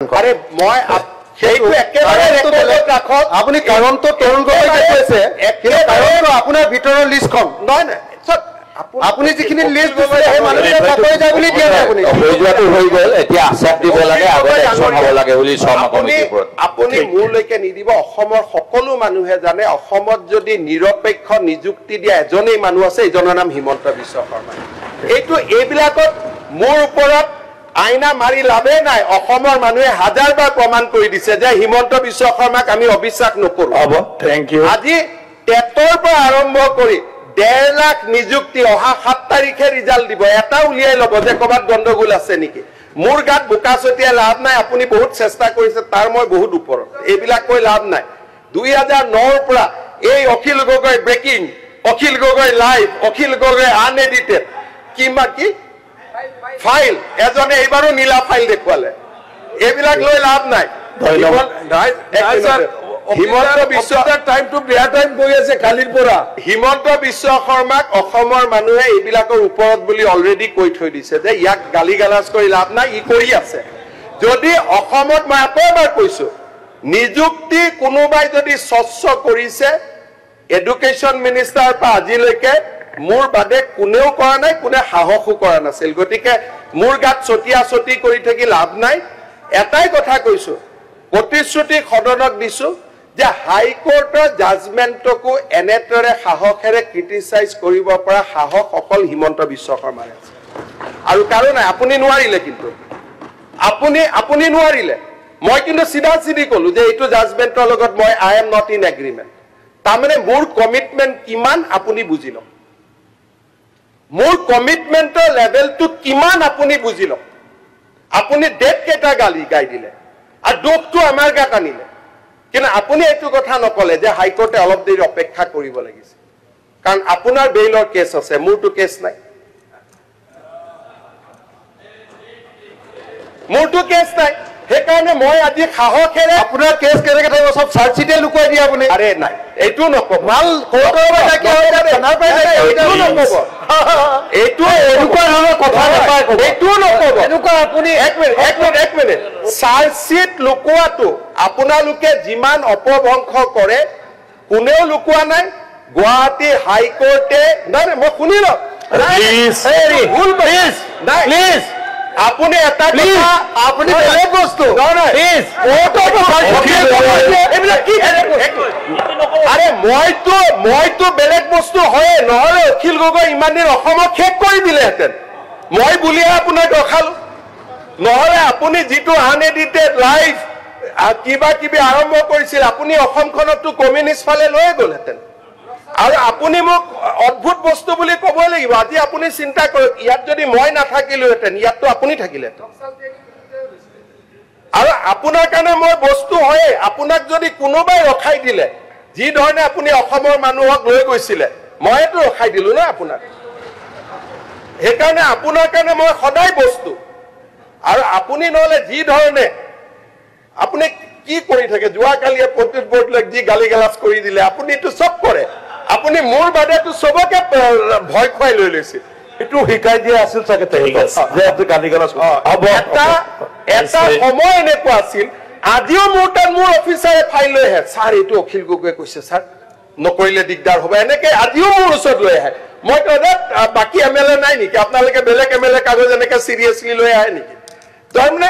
আৰে মই সেইটো একেবাৰে ৰেকৰ্ডত ৰাখক আপুনি কাৰণটো তৰুণ গগৈকে কৈছে কিন্তু কাৰণটো আপোনাৰ ভিতৰৰ লিষ্টখন নহয় নহয় আপুনি যিখিনি লিষ্ট দিছে সেই মানুহবিলাক চাকৰি যায় বুলি দিয়া নাই আপুনি হৈ যোৱাটো হৈ গ'ল এতিয়া আশ্বাস দিব লাগে আগত একশ্যন হ'ব লাগে বুলি শৰ্মা কমিটিৰ ওপৰত আপুনি মোৰলৈকে নিদিব অসমৰ সকলো মানুহে জানে অসমত যদি নিৰপেক্ষ নিযুক্তি দিয়া এজনেই মানুহ আছে এইজনৰ নাম হিমন্ত বিশ্ব শৰ্মা এইবিলাকত মোৰ ওপৰত আইনা মাৰি লাভে নাই অসমৰ মানুহে হাজাৰবাৰ প্ৰমাণ কৰি দিছে যে হিমন্ত বিশ্ব শৰ্মাক আমি অবিশ্বাস নকৰো হ'ব থ্যাংক ইউ আজি টেটৰ পৰা আৰম্ভ কৰি 1.5 লাখ নিযুক্তি অহা 7 তাৰিখে ৰিজাল্ট দিব এটা উলিয়াই ল'ব যে ক'বাত গণ্ডগোল আছে নেকি মোৰ গাত বোকা ছটিয়াই লাভ নাই আপুনি বহুত চেষ্টা কৰিছে তাৰ মই বহুত ওপৰত এইবিলাক কৈ লাভ নাই 2009 পৰা এই Akhil Gogoi breaking Akhil Gogoi live Akhil Gogoi unedited কিমা কি ফাইল এজনে এইবাৰো নীলা ফাইল দেখুৱালে এইবিলাক লৈ লাভ নাই হিমন্ত বিশ্ব টাইমটো বেয়া টাইম গৈ আছে কালিৰ পৰা হিমন্ত বিশ্ব শৰ্মাক অসমৰ মানুহে এইবিলাকৰ ওপৰত বুলি অলৰেডি কৈ থৈ দিছে যে ইয়াক গালি গালাজ কৰি লাভ নাই ই কৰি আছে যদি অসমত মই এবাৰ কৈছো নিযুক্তি কোনোবাই যদি স্বচ্ছ কৰিছে এডুকেশ্যন মিনিষ্টাৰ পৰা আজিলৈকে মোৰ বাদে কোনেও কৰা নাই কোনে সাহসো কৰা নাছিল গতিকে মোৰ গাত ছটিয়া ছটি কৰি থাকি লাভ নাই এটাই কথা কৈছো প্ৰতিশ্ৰুতি সদনক দিছো যে হাইকোৰ্টৰ জাজমেণ্টকো এনেদৰে সাহসেৰে ক্ৰিটিচাইজ কৰিব পৰা সাহস অকল হিমন্ত বিশ্ব শৰ্মাৰ আছে আৰু কাৰণ নাই আপুনি নোৱাৰিলে কিন্তু আপুনি নোৱাৰিলে মই কিন্তু চিধা চিধি ক'লো যে এইটো জাজমেণ্টৰ লগত মই আই এম নট ইন এগ্ৰিমেণ্ট তাৰমানে মোৰ কমিটমেণ্ট কিমান আপুনি বুজি লওক মোৰ কমিটমেণ্টৰ লেভেলটো কিমান আপুনি বুজি লওক আপুনি ডেট কেইটা গাই দিলে আৰু দুখটো আমাৰ গাত আনিলে কিন্তু আপুনি এইটো কথা নকলে যে হাইকোৰ্টে অলপ দেৰি অপেক্ষা কৰিব লাগিছে কাৰণ আপোনাৰ বেইলৰ কেছ আছে মোৰটো কেছ নাই মোৰটো কেছ নাই সেইকাৰণে মই আজি সাহসেৰে আপোনাৰ কেছ কেনেকৈ থাকিব চব চাৰ্জচিটে লুকুৱাই দিয়ে আপুনি আৰে নাই এইটো নকব ভাল কোৰ্টৰ পৰা কি হয় এইটো নকব এইটো এনেকুৱা ধৰণৰ কথা নাপায় এইটো নকব এনেকুৱা আপুনি এক মিনিট চাৰ্জচিট লুকুৱাটো আপোনালোকে যিমান অপভংশ কৰে কোনেও লুকুৱা নাই গুৱাহাটী হাইকোৰ্টে নাই মই শুনি লওক ভুল প্লিজ আপুনি এটা কথা আপুনি বেলেগ বস্তু আৰে মইতো বেলেগ বস্তু হয় নহলে অখিল গগৈ ইমান দিন অসমক শেষ কৰি দিলেহেঁতেন মই বুলিহে আপোনাক ৰখালো নহলে আপুনি যিটো আনএডিটেড লাইভ কিবা কিবি আৰম্ভ কৰিছিল আপুনি অসমখনতো কমিউনিষ্ট ফালে লৈ গ'লহেঁতেন আৰু আপুনি মোক অদ্ভুত বস্তু বুলি ক'বই লাগিব আজি আপুনি চিন্তা কৰক ইয়াত যদি মই নাথাকিলোহেঁতেন ইয়াততো আপুনি থাকিলেহেঁতেন আৰু আপোনাৰ কাৰণে মই বস্তু হয়ে আপোনাক যদি কোনোবাই ৰখাই দিলে যি ধৰণে আপুনি অসমৰ মানুহক লৈ গৈছিলে মইতো ৰখাই দিলো না আপোনাক সেইকাৰণে আপোনাৰ কাৰণে মই সদায় বস্তু আৰু আপুনি নহলে যি ধৰণে আপুনি কি কৰি থাকে যোৱাকালিয়ে প্ৰতিত বৰ্ডলৈ যি গালি গালাজ কৰি দিলে আপুনিতো চব কৰে আপুনি মোৰ বাদেতো সবকে ভয় খুৱাই লৈ লৈছিল এইটো শিকাই দিয়া আছিল চাগে যে আপুনি গালি গালাজ এটা সময় এনেকুৱা আছিল আজিও মোৰ তাত মোৰ অফিচাৰে ফাইল লৈ আহে ছাৰ এইটো অখিল গগৈয়ে কৈছে ছাৰ নকৰিলে দিগদাৰ হ'ব এনেকে আজিও মোৰ ওচৰত লৈ আহে মই বাকী এমএলএ নাই নেকি আপোনালোকে বেলেগ এমএলএ কাগজ এনেকে চিৰিয়াছলি লৈ আহে নেকি তাৰমানে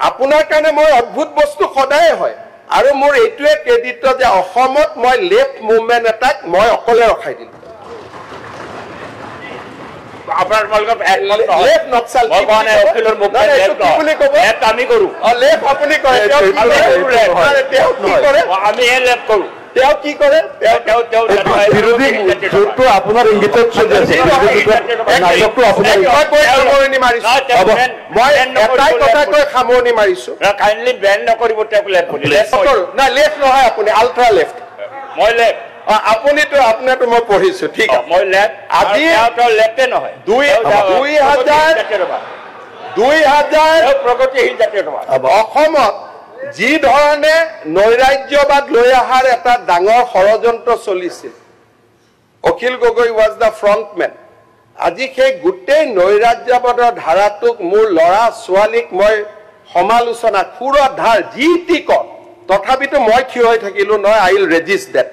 আপোনাৰ কাৰণে মই অদ্ভুত বস্তু সদায় হয় আৰু মোৰ এইটোৱে ক্ৰেডিট যে অসমত মই লেফ্ট মুভমেণ্ট এটাক মই অকলে ৰখাই দিলো আপোনাৰ ইংগিতত সামৰণি মাৰিছো কাইণ্ডলি বেন নকৰিব লেফ্ট নহয় আপুনি আল্ট্ৰা লেফ্ট মই লেফ্ট আপুনিতো আপোনাৰতো মই পঢ়িছো ঠিক আছে মই লেফ্ট আজি লেফ্টে নহয় 2000 প্ৰগতিশীল জাতীয় অসমত যি ধৰণে নৈৰাজ্যবাদ লৈ অহাৰ এটা ডাঙৰ ষড়যন্ত্ৰ চলিছিল অখিল গগৈ ৱাজ দ্য ফ্ৰণ্টমেন আজি সেই গোটেই নৈৰাজ্যবাদৰ ধাৰাটোক মোৰ ল'ৰা ছোৱালীক মই সমালোচনা খুৰা ধাৰ যি টি ক তথাপিতো মই থিয় হৈ থাকিলো নহয় আই উইল ৰেজিষ্ট দেট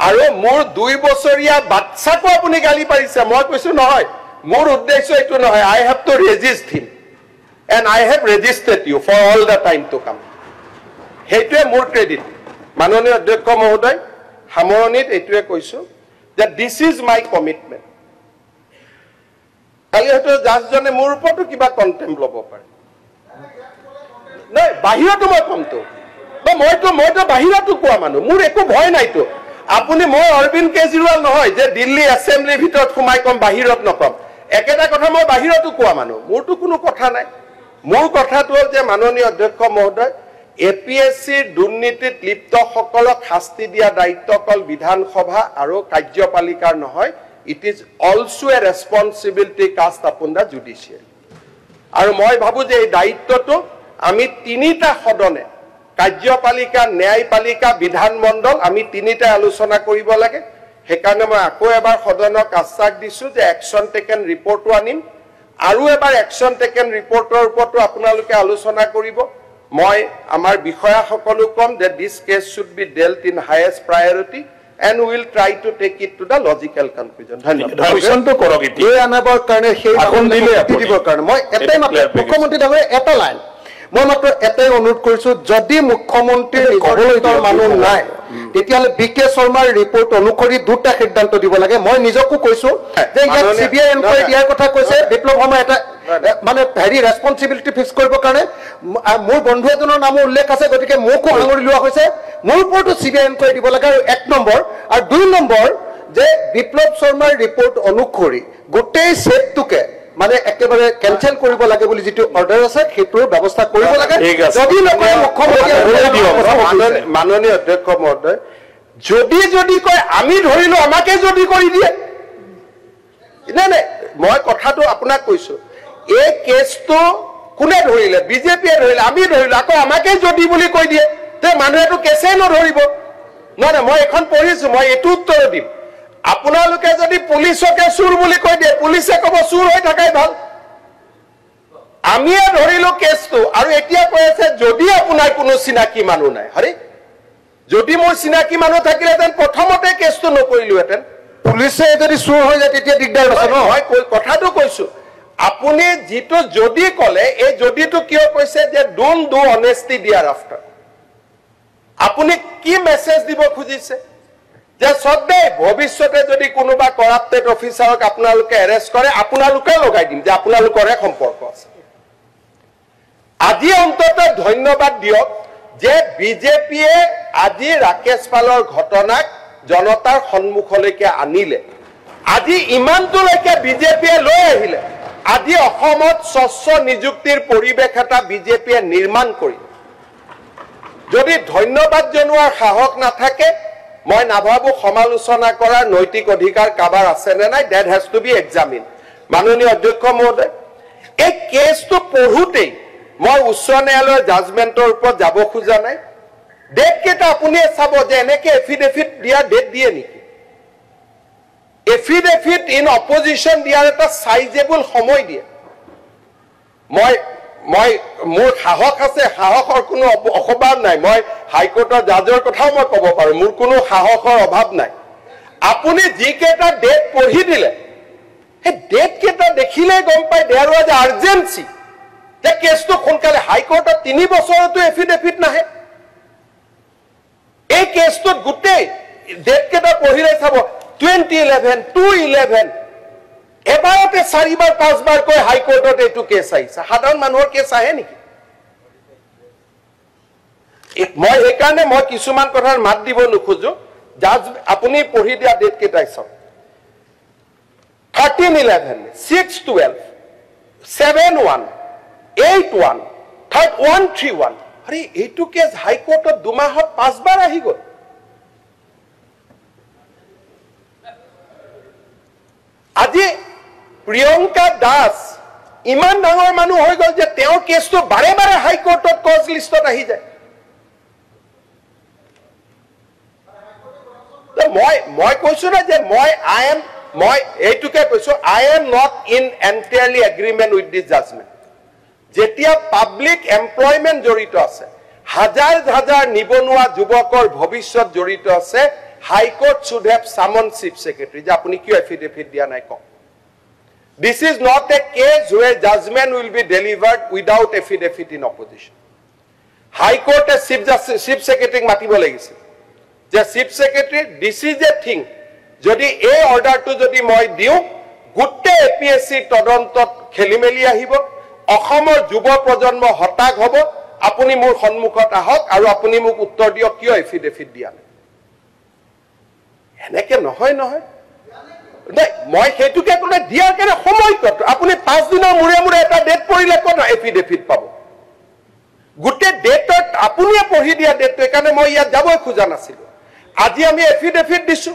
আৰু মোৰ 2 বছৰীয়া বাচ্চাকো আপুনি গালি পাৰিছে মই কৈছো নহয় মোৰ উদ্দেশ্য এইটো নহয় I have to resist him and I have resisted you for all the time to come সেইটোৱে মোৰ ক্ৰেডিট মাননীয় অধ্যক্ষ মহোদয় সামৰণিত এইটোৱে কৈছো যে দিছ ইজ মাই কমিটমেণ্ট কালি হয়তো জাজজনে মোৰ ওপৰতো কিবা কণ্টেম্প ল'ব পাৰে নাই বাহিৰতো মই কমতো মইতো বাহিৰতো কোৱা মানুহ মোৰ একো ভয় নাইতো আপুনি মই অৰবিন্দ কেজৰিৱাল নহয় যে দিল্লী এছেম্বলিৰ ভিতৰত সোমাই কম বাহিৰত নকম একেটা কথা মই বাহিৰতো কোৱা মানুহ মোৰতো কোনো কথা নাই মোৰ কথাটো হ'ল যে মাননীয় অধ্যক্ষ মহোদয় এপিএছচিৰ দুৰ্নীতিত লিপ্তসকলক শাস্তি দিয়া দায়িত্ব অকল বিধানসভা আৰু কাৰ্যপালিকাৰ নহয় it is also A responsibility caste upon the judiciary আৰু মই ভাবো যে এই দায়িত্বটো আমি তিনিটা সদনে কাৰ্যপালিকা ন্যায়পালিকা বিধানমণ্ডল আমি তিনিটা আলোচনা কৰিব লাগে সেইকাৰণে মই আকৌ এবাৰ সদনক আশ্বাস দিছো যে একশ্যন টেকেন ৰিপৰ্টটো আনিম আৰু এবাৰ একশ্যন টেকেন ৰিপৰ্টৰ ওপৰতো আপোনালোকে আলোচনা কৰিব মই আমাৰ বিষয়াসকলক কম যে দিছ cash should be ডেল্ট in highest priority and we will try to take it to the logical conclusion. কোৱেশ্যনটো কৰক এতিয়া এই আনাবৰ কাৰণে সেই দিবৰ কাৰণে মই এটাই মাত্ৰ মুখ্যমন্ত্ৰী ডাঙৰীয়া এটা লাইন মই মাত্ৰ এটাই অনুৰোধ কৰিছো যদি মুখ্যমন্ত্ৰীৰ ক'বলৈ মানুহ নাই তেতিয়াহ'লে বিকে শৰ্মাৰ ৰিপৰ্ট অনুসৰি দুটা সিদ্ধান্ত দিব লাগে মই নিজকো কৈছো যে ইয়াত চিবিআই এনকুৱাৰী দিয়াৰ কথা কৈছে বিপ্লৱ শৰ্মা এটা মানে হেৰি ৰেছপন্সিবিলিটি ফিক্স কৰিবৰ কাৰণে মোৰ বন্ধু এজনৰ নামো উল্লেখ আছে গতিকে মোকো সাঙুৰি লোৱা হৈছে মোৰ ওপৰতো চিবিআই এনকুৱাৰী দিব লাগে আৰু 1 নম্বৰ আৰু 2 নম্বৰ যে বিপ্লৱ শৰ্মাৰ ৰিপৰ্ট অনুসৰি গোটেই সেটটোকে মানে একেবাৰে কেনসেল কৰিব লাগে বুলি যেটো অৰ্ডাৰ আছে সেইটোৰ ব্যৱস্থা কৰিব লাগে যদি নকৰে মুখ্যমন্ত্ৰী মাননীয় অধ্যক্ষ মহোদয় যদি কয় আমি ধৰিলো আমাকে যদি কৰি দিয়ে নাই মই কথাটো আপোনাক কৈছো এই কেছটো কোনে ধৰিলে বিজেপিয়ে ধৰিলে আমি ধৰিলো আকৌ আমাকে যদি বুলি কৈ দিয়ে তে মানুহেটো কেছে নধৰিব নহয় মই এখন পঢ়িছো মই এইটো উত্তৰ দিম আপোনালোকে যদি পুলিচকে চুৰ বুলি কৈ দিয়ে পুলিচে ক'ব চুৰ হৈ থাকাই ভাল আমিয়ে ধৰিলো কেছটো আৰু এতিয়া কৈ আছে যদি আপোনাৰ কোনো চিনাকি মানুহ নাই হৰি যদি মোৰ চিনাকি মানুহ থাকিলেহেঁতেন প্ৰথমতে কেছটো নকৰিলোহেঁতেন পুলিচে যদি চুৰ হৈ যায় তেতিয়া দিগদাৰ আছে ন মই কথাটো কৈছো আপুনি যিটো যদি ক'লে এই যদিটো কিয় কৈছে যে ডোন্ট ডু অনেষ্টি দিয়াৰ আফটাৰ আপুনি কি মেছেজ দিব খুজিছে যে সদায় ভৱিষ্যতে যদি কোনোবা কৰাপ্টেড অফিচাৰক আপোনালোকে এৰেষ্ট কৰে আপোনালোকে লগাই দিম যে আপোনালোকৰে সম্পৰ্ক আছে আজি অন্তত ধন্যবাদ দিয়ক যে বিজেপিয়ে আজি ৰাকেশ পালৰ ঘটনাক জনতাৰ সন্মুখলৈকে আনিলে আজি ইমানটোলৈকে বিজেপিয়ে লৈ আহিলে আজি অসমত স্বচ্ছ নিযুক্তিৰ পৰিৱেশ এটা বিজেপিয়ে নিৰ্মাণ কৰি যদি ধন্যবাদ জনোৱাৰ সাহস নাথাকে মই নাভাবো সমালোচনা কৰাৰ নৈতিক অধিকাৰ কাবাৰ আছে নে নাই that has to be examine মাননীয় অধ্যক্ষ মহোদয় এই কেছটো পঢ়োতেই মই উচ্চ ন্যায়ালয়ৰ জাজমেণ্টৰ ওপৰত যাব খোজা নাই ডেট কেইটা আপুনিয়ে চাব যে এনেকে এফিডেভিট দিয়া ডেট দিয়ে নেকি এফিডেভিট ইন অপজিশ্যন দিয়াৰ এটা সাইজেবল সময় দিয়ে মই মোৰ সাহস আছে সাহসৰ কোনো অভাৱ নাই মই হাইকোৰ্টৰ জাজৰ কথাও মই ক'ব পাৰো মোৰ কোনো সাহসৰ অভাৱ নাই আপুনি যি কেইটা ডেট পঢ়ি দিলে সেই ডেট কেইটা দেখিলে গম পাই দেয়াৰ ৱাজ আৰ্জেন্সি যে কেছটো সোনকালে হাইকোৰ্টত 3 বছৰতো এফিডেভিট নাহে এই কেছটোত গোটেই ডেট কেইটা পঢ়িলে চাব 2011 211 এবাৰতে 4বাৰ 5বাৰ কৈ হাইকোৰ্টত এইটো কেছ আহিছে সাধাৰণ মানুহৰ কেছ আহে নেকি মই এইকাৰণে মই কিছুমান কথাৰ মাত দিব নোখোজো জাজ আপুনি পঢ়ি দিয়া ডেট কেইটাই চাওক 1311 612 71 81 131 আরে এইটো কেছ হাইকোৰ্টত 2 মাহত 5বাৰ আহি গ'ল আজি প্ৰিয়ংকা দাস ইমান ডাঙৰ মানুহ হৈ গ'ল যে তেওঁৰ কেছটো বাৰে বাৰে হাইকোৰ্টত কজ লিষ্টত আহি যায় মই কৈছো না যে মই এইটোকে কৈছো I am not in entirely agreement with this judgment যেতিয়া পাব্লিক এমপ্লয়মেন্ট জড়িত আছে, হাজাৰ হাজাৰ নিবনুৱা যুৱকৰ ভৱিষ্যত জড়িত আছে, high court should have summon chief secretary যে আপনি কিয় এফিডেভিট দিয়া নাই কক। This is not a case where judgment will be delivered without affidavit in opposition. High Court chief secretary মাতিব লাগিছিল যে chief secretary this is a thing যদি এই অৰ্ডাৰটো যদি মই দিও গুটে এপিএসসি তদন্তত খেলিমেলি আহিব, অসমৰ যুৱ প্ৰজন্ম হতাশ হ'ব, আপুনি মোৰ সন্মুখত আহক আৰু আপুনি মোক উত্তৰ দিয়ক কিয় এফিডেভিট দিয়া নাই। এনেকে নহয় নহয় নাই, মই সেইটোকে ক'লে দিয়াৰ কাৰণে সময় কত, আপুনি 5 দিনৰ মূৰে মূৰে এটা ডেট পৰিলে ক'ত এফিডেভিট পাব। গোটে ডেটত আপুনিয়ে পঢ়ি দিয়া ডেটটো, এইকাৰণে মই ইয়াত যাবই খোজা নাছিলো। আজি আমি এফিডেভিট দিছো,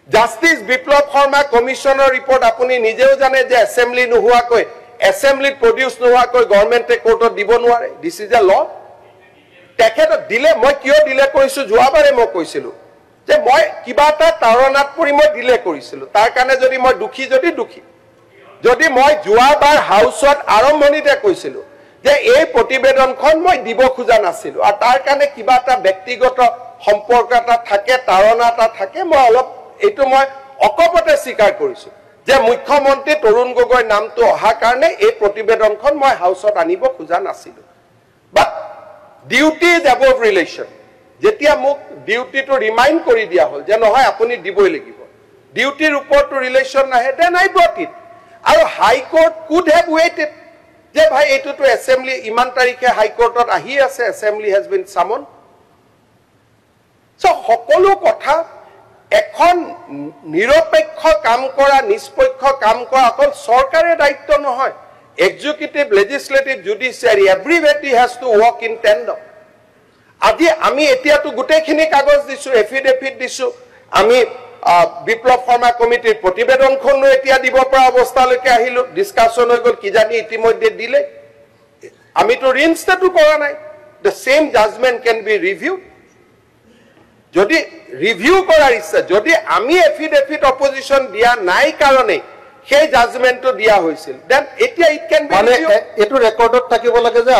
জাষ্টিস বিপ্লৱ শৰ্মা কমিশনৰ ৰিপৰ্ট আপুনি নিজেও জানে যে এছেম্বলি নোহোৱাকৈ, এছেম্বলিত প্ৰডিউচ নোহোৱাকৈ গভৰ্ণমেণ্টে কোৰ্টত দিব নোৱাৰে। দিছ ইজ এ ল। তেখেত দিলে, মই কিয় দিলে কৰিছো, যোৱাবাৰে মই কৈছিলো যে মই কিবা এটা তাৰণাত পৰি মই দিলে কৰিছিলো, তাৰ কাৰণে যদি মই দুখী যদি মই যোৱাবাৰ হাউচত আৰম্ভণিতে কৈছিলো যে এই প্ৰতিবেদনখন মই দিব খোজা নাছিলো আৰু তাৰ কাৰণে কিবা এটা ব্যক্তিগত সম্পৰ্ক এটা থাকে, তাৰণা এটা থাকে, মই অলপ এইটো মই অকপতে স্বীকাৰ কৰিছো যে মুখ্যমন্ত্ৰী তৰুণ গগৈৰ নামটো অহা কাৰণে এই প্ৰতিবেদনখন মই হাউচত আনিব খোজা নাছিলো। বাট ডিউটি ইজ এবভ ৰিলেশ্যন। যেতিয়া মোক ডিউটিটো ৰিমাইণ্ড কৰি দিয়া হ'ল যে নহয় আপুনি দিবই লাগিব, ডিউটিৰ ওপৰতো ৰিলেশ্যন নাহে, দেন আই ব্ৰট ইট। আৰু হাইকোৰ্ট কুড হেভ ৱেইটেড যে ভাই এইটোতো এছেম্বলি ইমান তাৰিখে হাইকোৰ্টত আহি আছে, এছেম্বলি হেজ বিন সামন। সকলো কথা এখন নিৰপেক্ষ কাম কৰা, নিষ্পক্ষ কাম কৰা অকল চৰকাৰে দায়িত্ব নহয়, executive, legislative, judiciary, everybody has to work in tandem. আজি আমি এতিয়াতো গোটেইখিনি কাগজ দিছো, এফিডেভিট দিছো, আমি বিপ্লৱ শৰ্মা কমিটিৰ প্ৰতিবেদনখনো এতিয়া দিব পৰা অৱস্থালৈকে আহিলো, ডিছকাশ্যন হৈ গ'ল, কিজানি ইতিমধ্যে দিলে, আমিতো ৰিইনষ্টেটো কৰা নাই। The same judgment can be reviewed. যদি ৰিভিউ কৰাৰ ইচ্ছা, যদি আমি এফিডেভিট অপজিশ্যন দিয়া নাই কাৰণে সেই জাজমেণ্টটো দিয়া হৈছিল, দেন এতিয়া ইট কেন বি, মানে এইটো ৰেকৰ্ডত থাকিব লাগে যে